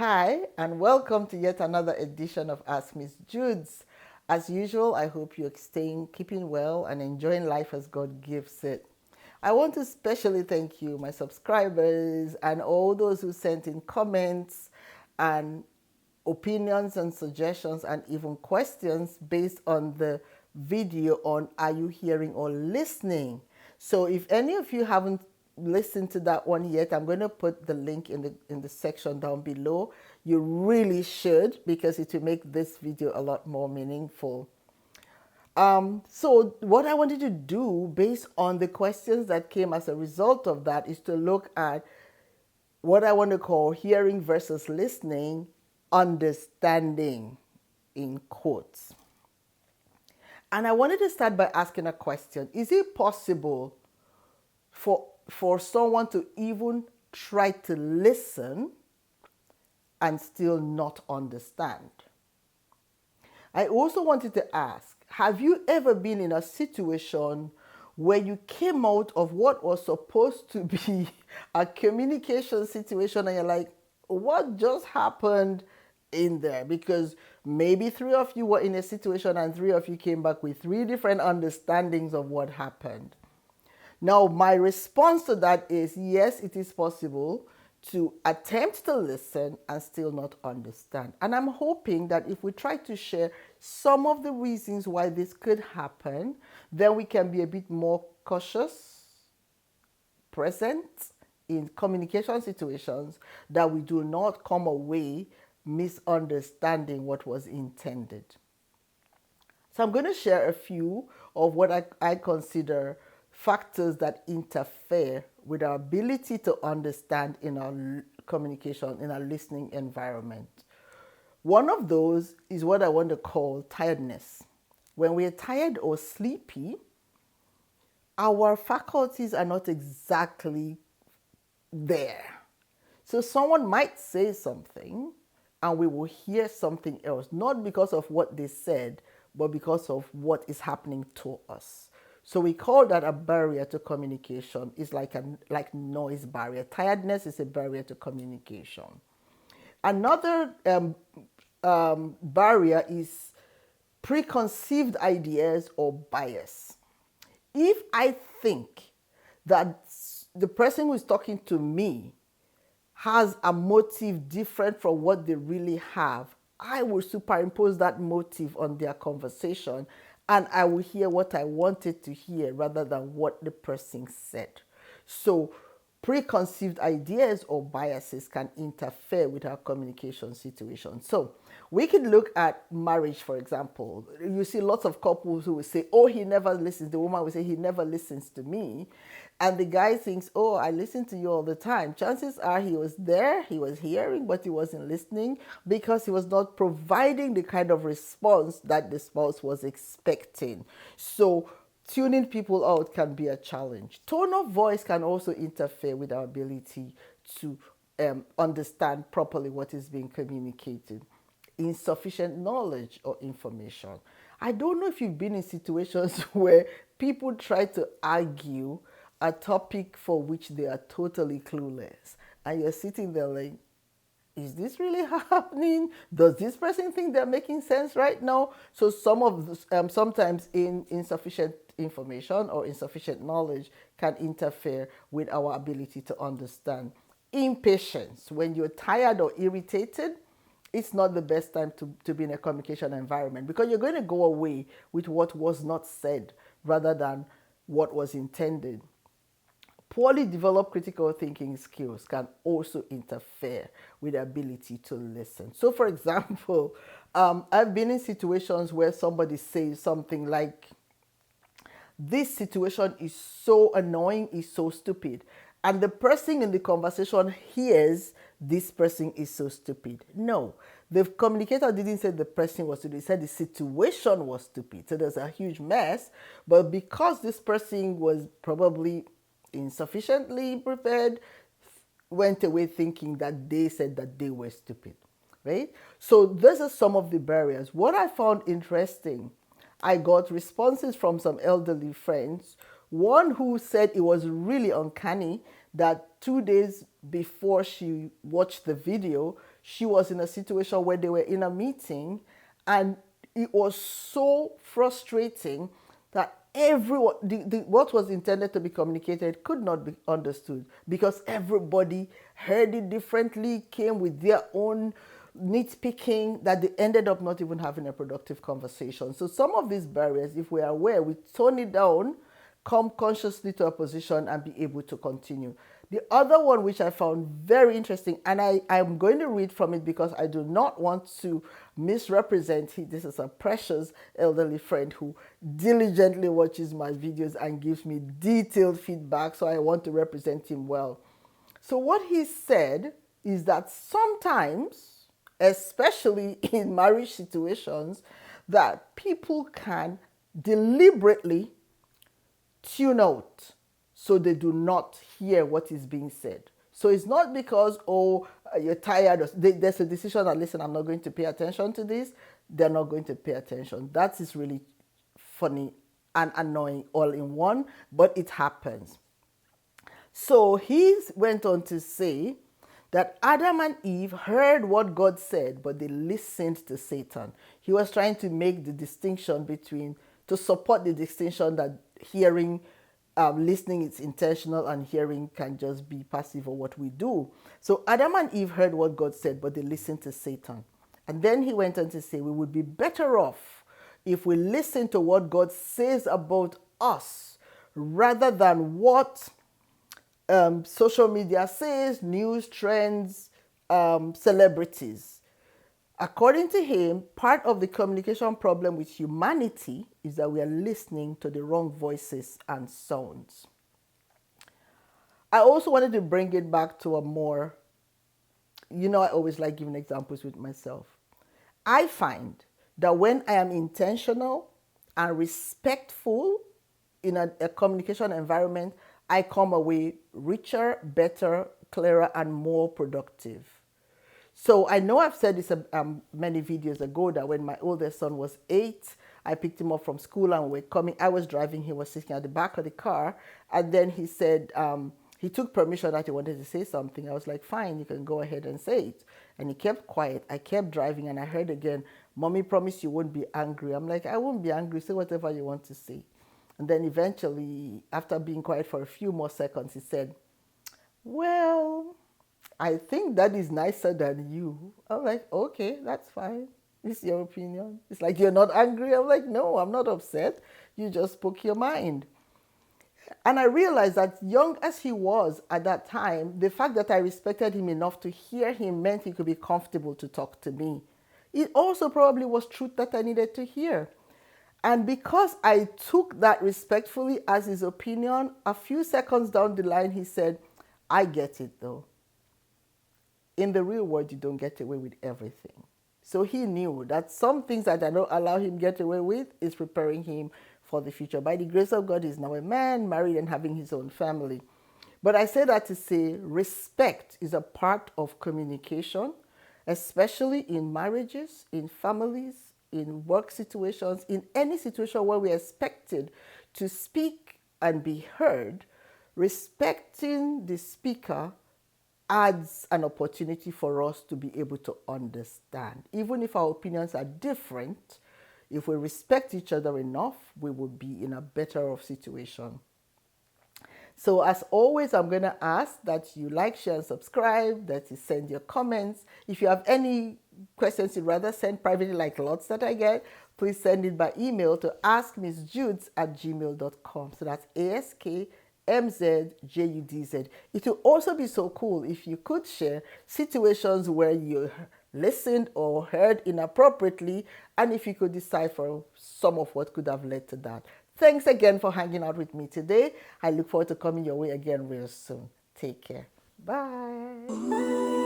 Hi, and welcome to yet another edition of Ask Miss Judes. As usual, I hope you're keeping well, and enjoying life as God gives it. I want to especially thank you, my subscribers, and all those who sent in comments and opinions and suggestions and even questions based on the video on Are You Hearing or Listening? So if any of you haven't listened to that one yet, I'm going to put the link in the section down below. You really should, because it will make this video a lot more meaningful. So what I wanted to do based on the questions that came as a result of that is to look at what I want to call hearing versus listening, understanding in quotes. And I wanted to start by asking a question. Is it possible for someone to even try to listen and still not understand? I also wanted to ask, have you ever been in a situation where you came out of what was supposed to be a communication situation and you're like, what just happened in there? Because maybe three of you were in a situation and three of you came back with three different understandings of what happened. Now, my response to that is yes, it is possible to attempt to listen and still not understand. And I'm hoping that if we try to share some of the reasons why this could happen, then we can be a bit more cautious, present in communication situations, that we do not come away misunderstanding what was intended. So I'm going to share a few of what I consider factors that interfere with our ability to understand in our communication, in our listening environment. One of those is what I want to call tiredness. When we're tired or sleepy, our faculties are not exactly there. So someone might say something and we will hear something else, not because of what they said, but because of what is happening to us. So we call that a barrier to communication. It's like noise barrier. Tiredness is a barrier to communication. Another barrier is preconceived ideas or bias. If I think that the person who is talking to me has a motive different from what they really have, I will superimpose that motive on their conversation and I will hear what I wanted to hear rather than what the person said. So preconceived ideas or biases can interfere with our communication situation. So we can look at marriage, for example. You see lots of couples who will say, oh, he never listens. The woman will say, he never listens to me. And the guy thinks, oh, I listen to you all the time. Chances are he was there, he was hearing, but he wasn't listening because he was not providing the kind of response that the spouse was expecting. So tuning people out can be a challenge. Tone of voice can also interfere with our ability to understand properly what is being communicated. Insufficient knowledge or information. I don't know if you've been in situations where people try to argue a topic for which they are totally clueless, and you're sitting there like, is this really happening? Does this person think they're making sense right now? So sometimes insufficient information or insufficient knowledge can interfere with our ability to understand. Impatience. When you're tired or irritated, it's not the best time to be in a communication environment, because you're going to go away with what was not said rather than what was intended. Poorly developed critical thinking skills can also interfere with the ability to listen. So, for example, I've been in situations where somebody says something like, this situation is so annoying, is so stupid. And the person in the conversation hears, this person is so stupid. No, the communicator didn't say the person was stupid. He said the situation was stupid. So there's a huge mess. But because this person was probably insufficiently prepared, went away thinking that they said that they were stupid, right? So these are some of the barriers. What I found interesting, I got responses from some elderly friends. One who said it was really uncanny that 2 days before she watched the video, she was in a situation where they were in a meeting and it was so frustrating that everyone, what was intended to be communicated could not be understood because everybody heard it differently, came with their own nitpicking, that they ended up not even having a productive conversation. So some of these barriers, if we are aware, we tone it down, come consciously to a position and be able to continue. The other one, which I found very interesting, and I'm going to read from it because I do not want to misrepresent. This is a precious elderly friend who diligently watches my videos and gives me detailed feedback, so I want to represent him well. So what he said is that sometimes, especially in marriage situations, that people can deliberately tune out so they do not hear what is being said. So it's not because, oh, you're tired, or there's a decision that, listen, I'm not going to pay attention to this. They're not going to pay attention. That is really funny and annoying all in one, but it happens. So he went on to say that Adam and Eve heard what God said, but they listened to Satan. He was trying to make the distinction between, to support the distinction that hearing, listening is intentional and hearing can just be passive or what we do. So Adam and Eve heard what God said, but they listened to Satan. And then he went on to say, we would be better off if we listen to what God says about us rather than what social media says, news, trends, celebrities. According to him, part of the communication problem with humanity is that we are listening to the wrong voices and sounds. I also wanted to bring it back to a more, I always like giving examples with myself. I find that when I am intentional and respectful in a communication environment, I come away richer, better, clearer, and more productive. So I know I've said this many videos ago that when my oldest son was 8, I picked him up from school and we're coming. I was driving, he was sitting at the back of the car, and then he said he took permission that he wanted to say something. I was like, fine, you can go ahead and say it. And he kept quiet. I kept driving and I heard again, Mommy promised you won't be angry. I'm like, I won't be angry. Say whatever you want to say. And then eventually, after being quiet for a few more seconds, he said, well, I think that is nicer than you. I'm like, okay, that's fine. It's your opinion. It's like, you're not angry? I'm like, no, I'm not upset. You just spoke your mind. And I realized that young as he was at that time, the fact that I respected him enough to hear him meant he could be comfortable to talk to me. It also probably was truth that I needed to hear. And because I took that respectfully as his opinion, a few seconds down the line, he said, I get it though. In the real world, you don't get away with everything. So he knew that some things that I don't allow him get away with is preparing him for the future. By the grace of God, he's now a man, married and having his own family. But I say that to say respect is a part of communication, especially in marriages, in families, in work situations, in any situation where we're expected to speak and be heard. Respecting the speaker adds an opportunity for us to be able to understand. Even if our opinions are different, if we respect each other enough, we will be in a better off situation. So as always, I'm going to ask that you like, share, and subscribe, that you send your comments. If you have any questions you'd rather send privately, like lots that I get, please send it by email to askmissjudz@gmail.com. So that's AskMZJUDZ. It will also be so cool if you could share situations where you listened or heard inappropriately, and if you could decipher some of what could have led to that. Thanks again for hanging out with me today. I look forward to coming your way again real soon. Take care. Bye.